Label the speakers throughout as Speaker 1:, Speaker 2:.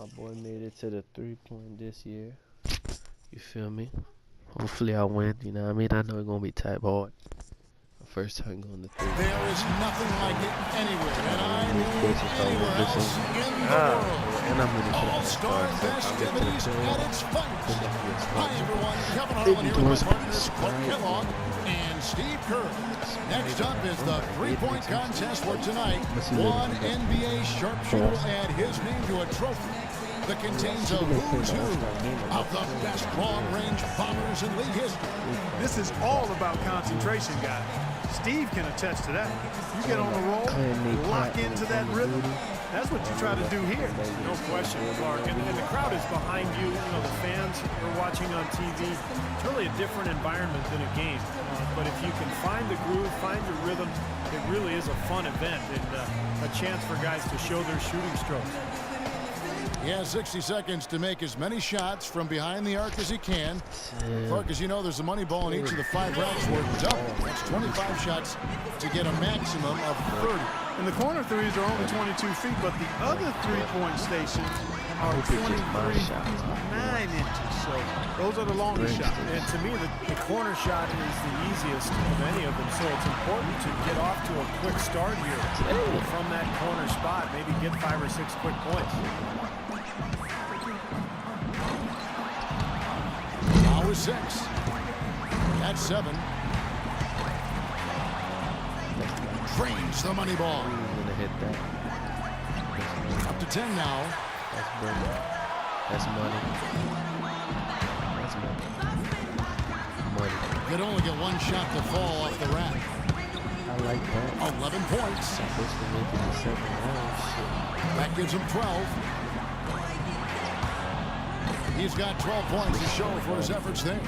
Speaker 1: My boy made it to the 3-point this year. You feel me? Hopefully I win, you know what I mean? I know it's gonna be type hard. First time going to 3.
Speaker 2: There is nothing like it anywhere, and I mean anywhere else in the world.
Speaker 1: And I'm gonna
Speaker 2: All-Star festivities at its finest. Hi everyone, Kevin Harlan here with my partners Clark Kellogg and Steve Kerr. Next up is the three-point contest for tonight. One NBA sharpshooter will add his name to a trophy that contains a who's who of the best long-range bombers in league history.
Speaker 3: This is all about concentration, guys. Steve can attest to that. You get on the roll, lock into that rhythm. That's what you try to do here.
Speaker 4: No question, Clark. And the crowd is behind you. You know, the fans are watching on TV. It's really a different environment than a game. But if you can find the groove, find your rhythm, it really is a fun event and a chance for guys to show their shooting strokes.
Speaker 2: He has 60 seconds to make as many shots from behind the arc as he can. Clark, as you know, there's a money ball in each of the 5 racks worth double. That's 25 shots to get a maximum of 30.
Speaker 3: And the corner threes are only 22 feet, but the other three-point stations are 23.9 inches. So those are the longest shots.
Speaker 4: And to me, the corner shot is the easiest of any of them. So it's important to get off to a quick start here from that corner spot. Maybe get 5 or 6 quick points.
Speaker 2: Now is 6. That's 7. Drains the money ball.
Speaker 1: Gonna hit that.
Speaker 2: Up to 10 now.
Speaker 1: That's money. That's money. That's money. Money.
Speaker 2: Could only get one shot to fall off the rack.
Speaker 1: I like that.
Speaker 2: 11 points.
Speaker 1: Supposed to make it the second round. Shit.
Speaker 2: That gives him 12. He's got 12 points to show for his efforts there.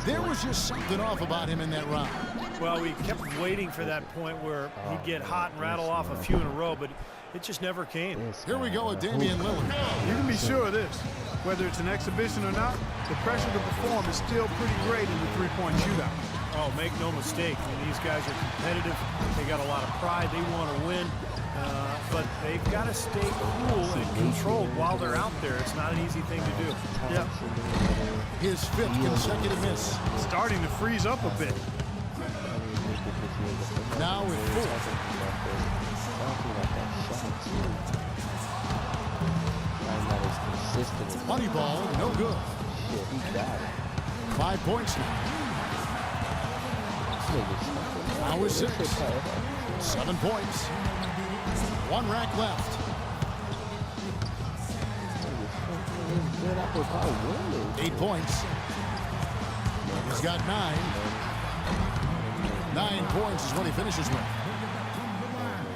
Speaker 2: There was just something off about him in that round.
Speaker 4: Well, we kept waiting for that point where he'd get hot and rattle off a few in a row, but it just never came.
Speaker 2: Here we go with Damian Lillard.
Speaker 3: You can be sure of this. Whether it's an exhibition or not, the pressure to perform is still pretty great in the three-point shootout.
Speaker 4: Oh, make no mistake. I mean, these guys are competitive. They got a lot of pride. They want to win. But they've got to stay cool and controlled while they're out there. It's not an easy thing to do.
Speaker 3: Yep.
Speaker 2: His 5th consecutive miss.
Speaker 3: Starting to freeze up a bit.
Speaker 2: Now with 4. Money ball, no good. 5 points now. Now is 6. 7 points. 1 rack left. 8 points. He's got 9. 9 points is what he finishes with.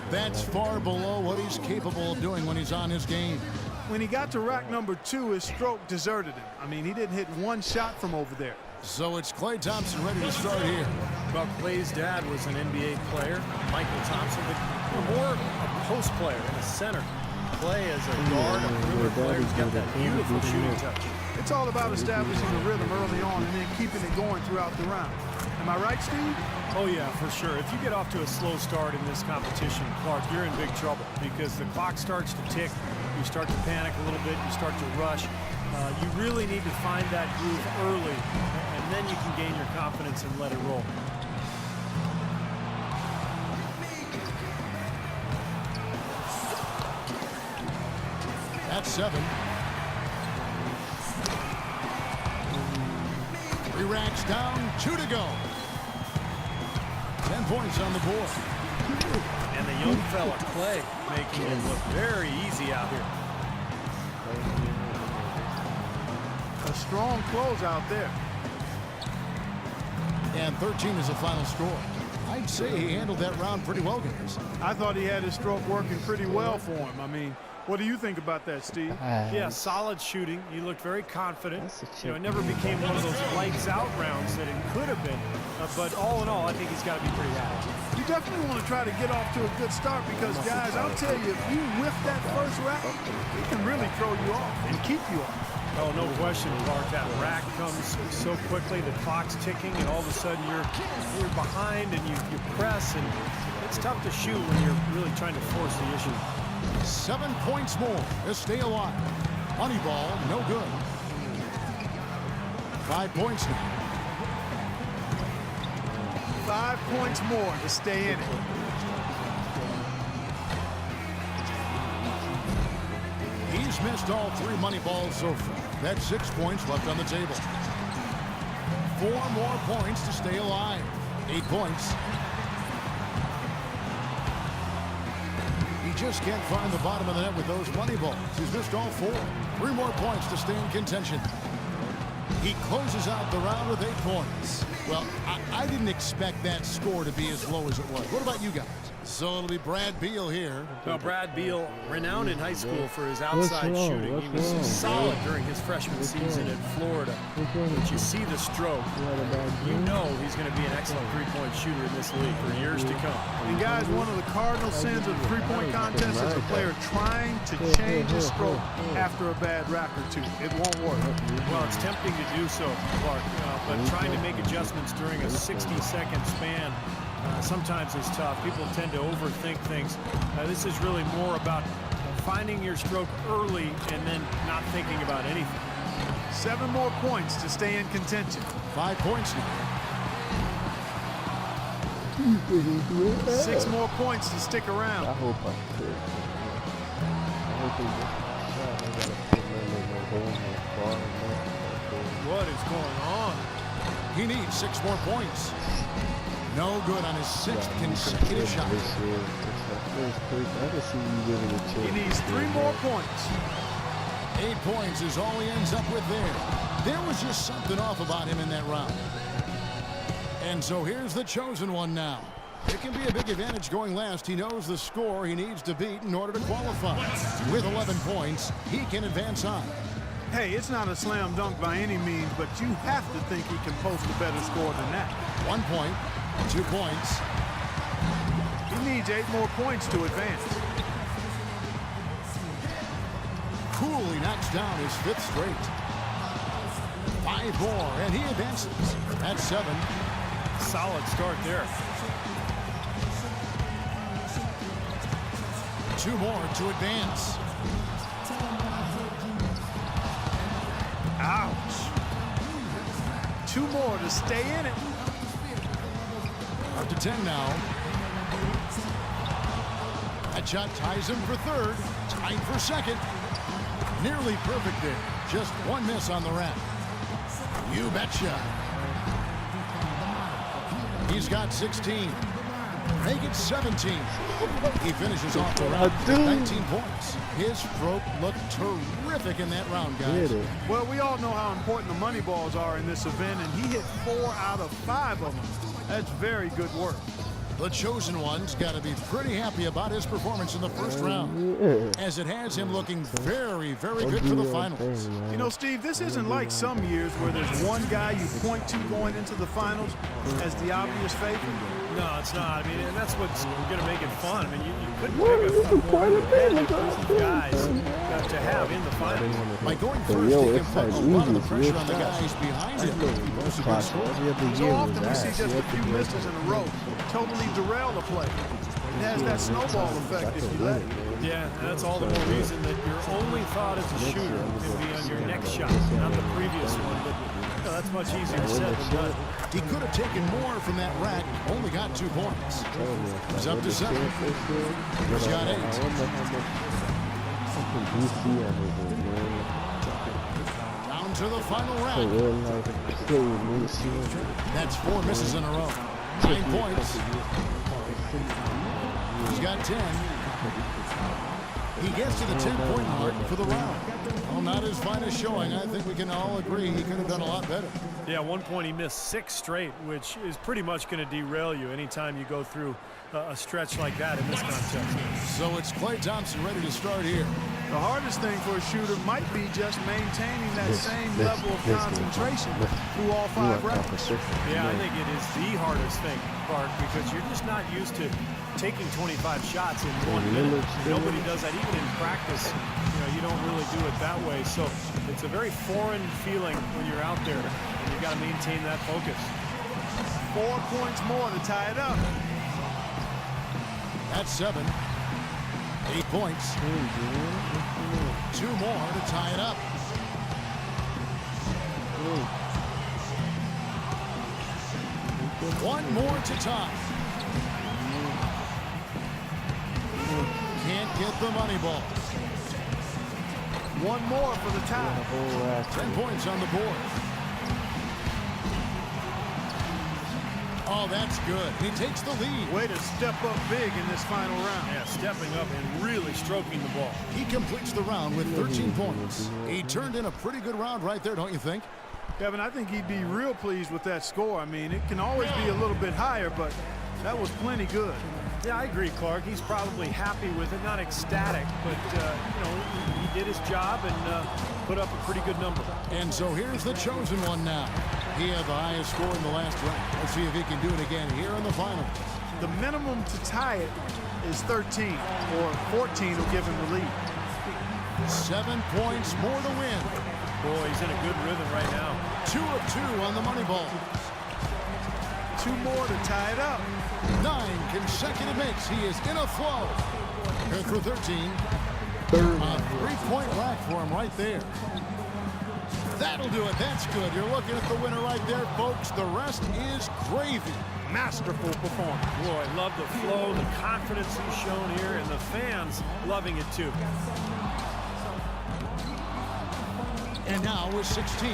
Speaker 2: That's far below what he's capable of doing when he's on his game.
Speaker 3: When he got to rack number 2, his stroke deserted him. I mean, he didn't hit one shot from over there.
Speaker 2: So it's Klay Thompson ready to start here.
Speaker 4: Well, Klay's dad was an NBA player, Michael Thompson, but more a post player and a center. Klay as a guard, a perimeter player, he's got that beautiful shooting touch.
Speaker 3: It's all about establishing the rhythm early on and then keeping it going throughout the round. Am I right, Steve?
Speaker 4: Oh, yeah, for sure. If you get off to a slow start in this competition, Clark, you're in big trouble because the clock starts to tick. You start to panic a little bit. You start to rush. You really need to find that groove early, and then you can gain your confidence and let it roll.
Speaker 2: That's 7. 3 racks down, 2 to go. 10 points on the board.
Speaker 4: And the young fella, Klay, making it look very easy out here.
Speaker 3: A strong close out there.
Speaker 2: And 13 is the final score. I'd say he handled that round pretty well, guys.
Speaker 3: I thought he had his stroke working pretty well for him. I mean, what do you think about that, Steve?
Speaker 4: Yeah, solid shooting. He looked very confident. You know, it never became one of those lights out rounds that it could have been. But all in all, I think he's got to be pretty happy.
Speaker 3: You definitely want to try to get off to a good start because, guys, I'll tell you, if you whiff that first rack, it can really throw you off and keep you off.
Speaker 4: Oh, no question, Clark. That rack comes so quickly, the clock's ticking, and all of a sudden you're behind and you press, and it's tough to shoot when you're really trying to force the issue.
Speaker 2: 7 points more to stay alive. Money ball, no good. 5 points now.
Speaker 3: 5 points more to stay in it.
Speaker 2: He's missed all 3 money balls so far. That's 6 points left on the table. 4 more points to stay alive. 8 points. He just can't find the bottom of the net with those money balls. He's missed all 4. 3 more points to stay in contention. He closes out the round with 8 points. Well, I didn't expect that score to be as low as it was. What about you guys? So it'll be Brad Beal here.
Speaker 4: Well, Brad Beal, renowned in high school for his outside shooting. He was solid during his freshman season at Florida. But you see the stroke, you know he's going to be an excellent three-point shooter in this league for years to come.
Speaker 3: And guys, one of the cardinal sins of the three-point contest is a player trying to change his stroke after a bad rack or two. It won't work.
Speaker 4: Well, it's tempting to do so, Clark, but trying to make adjustments during a 60-second span sometimes is tough. People tend to overthink things. This is really more about finding your stroke early and then not thinking about anything.
Speaker 3: 7 more points to stay in contention.
Speaker 2: 5 points now.
Speaker 3: 6 more points to stick around.
Speaker 1: I hope I could. I hope they just
Speaker 4: What is going on?
Speaker 2: He needs 6 more points. No good on his 6th consecutive shot.
Speaker 3: He needs 3 more points.
Speaker 2: 8 points is all he ends up with there. There was just something off about him in that round. And so here's the chosen one now. It can be a big advantage going last. He knows the score he needs to beat in order to qualify. With 11 points, he can advance on.
Speaker 3: Hey, it's not a slam dunk by any means, but you have to think he can post a better score than that.
Speaker 2: 1 point. 2 points.
Speaker 3: He needs 8 more points to advance.
Speaker 2: Coolly knocks down his 5th straight. 5 more, and he advances. That's 7.
Speaker 4: Solid start there.
Speaker 2: 2 more to advance.
Speaker 3: Ouch. 2 more to stay in it.
Speaker 2: Up to 10 now. That shot ties him for 3rd. Tied for 2nd. Nearly perfect there. Just 1 miss on the rack. You betcha. He's got 16. Make it 17. He finishes off the round with 19 points. His stroke looked terrific in that round, guys.
Speaker 3: Well, we all know how important the money balls are in this event, and he hit 4 out of 5 of them. That's very good work.
Speaker 2: The chosen one's got to be pretty happy about his performance in the first round, as it has him looking very, very good for the finals.
Speaker 3: You know, Steve, this isn't like some years where there's one guy you point to going into the finals as the obvious favorite.
Speaker 4: No, it's not. I mean, and that's what's going to make it fun. I mean, you couldn't pick a more independent group of guys to have in the finals.
Speaker 2: By going first, he can put a lot of the pressure on the guys behind him.
Speaker 3: So often we see just a few misses in a row totally derail the play. It has that snowball effect if you let it.
Speaker 4: Yeah, and that's all the more reason that your only thought as a shooter can be on your next shot, not the previous one. But that's much easier said than done.
Speaker 2: He could have taken more from that rack, only got 2 points. He's up to 7. He's got 8. Down to the final rack. That's 4 misses in a row. 9 points. He's got 10. He gets to the 10-point mark for the round. Well, not his finest showing. I think we can all agree he could have done a lot better.
Speaker 4: Yeah, at one point he missed 6 straight, which is pretty much going to derail you anytime you go through a stretch like that in this contest.
Speaker 2: So it's Klay Thompson ready to start here.
Speaker 3: The hardest thing for a shooter might be just maintaining that same level of concentration through all 5 rounds.
Speaker 4: Yeah, I think it is the hardest thing, Clark, because you're just not used to taking 25 shots in 1 minute. Nobody does that. Even in practice, you don't really do it that way. So it's a very foreign feeling when you're out there, and you got to maintain that focus.
Speaker 3: 4 points more to tie it up.
Speaker 2: That's 7. 8 points. 2 more to tie it up. One more to tie. Can't get the money ball.
Speaker 3: One more for the tie.
Speaker 2: 10 points on the board. Oh, that's good. He takes the lead.
Speaker 3: Way to step up big in this final round.
Speaker 4: Yeah, stepping up and really stroking the ball.
Speaker 2: He completes the round with 13 points. He turned in a pretty good round right there, don't you think?
Speaker 3: Kevin, I think he'd be real pleased with that score. I mean, it can always be a little bit higher, but that was plenty good.
Speaker 4: Yeah, I agree, Clark. He's probably happy with it, not ecstatic, but, you know, he did his job and put up a pretty good number.
Speaker 2: And so here's the chosen one now. He had the highest score in the last round. Let's see if he can do it again here in the final.
Speaker 3: The minimum to tie it is 13, or 14 will give him the lead.
Speaker 2: 7 points more to win.
Speaker 4: Boy, he's in a good rhythm right now.
Speaker 2: 2 of 2 on the money ball.
Speaker 3: 2 more to tie it up.
Speaker 2: 9 consecutive makes. He is in a flow. Good for 13. A 3-point rack for him right there. That'll do it. That's good. You're looking at the winner right there, folks. The rest is gravy.
Speaker 3: Masterful performance.
Speaker 4: Boy, I love the flow, the confidence he's shown here, and the fans loving it too.
Speaker 2: And now with 16.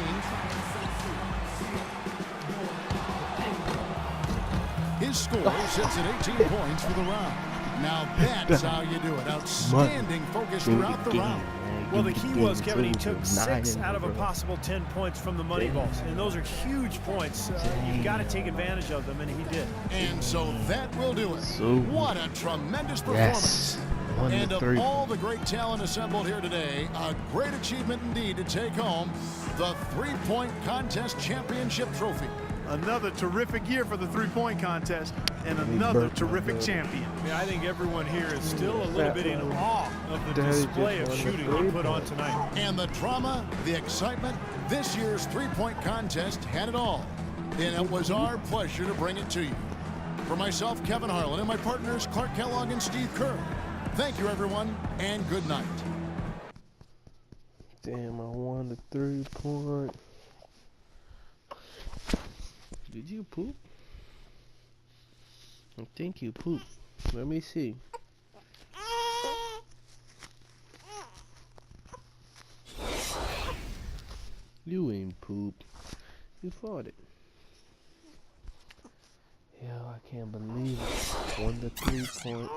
Speaker 2: His score sits at 18 points for the round. Now that's how you do it. Outstanding focus throughout the round.
Speaker 4: Well, the key was, Kevin, he took 6 out of a possible 10 points from the money balls, and those are huge points. You've got to take advantage of them, and he did.
Speaker 2: And so that will do it. What a tremendous performance.
Speaker 1: Yes.
Speaker 2: And of all the great talent assembled here today, a great achievement indeed to take home the 3-point contest championship trophy.
Speaker 3: Another terrific year for the 3-point contest, and another terrific champion.
Speaker 4: Yeah, I think everyone here is still a little bit in awe of the display of shooting he put on tonight.
Speaker 2: And the drama, the excitement, this year's 3-point contest had it all. And it was our pleasure to bring it to you. For myself, Kevin Harlan, and my partners, Clark Kellogg and Steve Kerr, thank you, everyone, and good night.
Speaker 1: Damn, I won the 3-point. Did you poop? I think you pooped. Let me see. You ain't pooped. You farted. Yo, I can't believe it. Won the 3-point.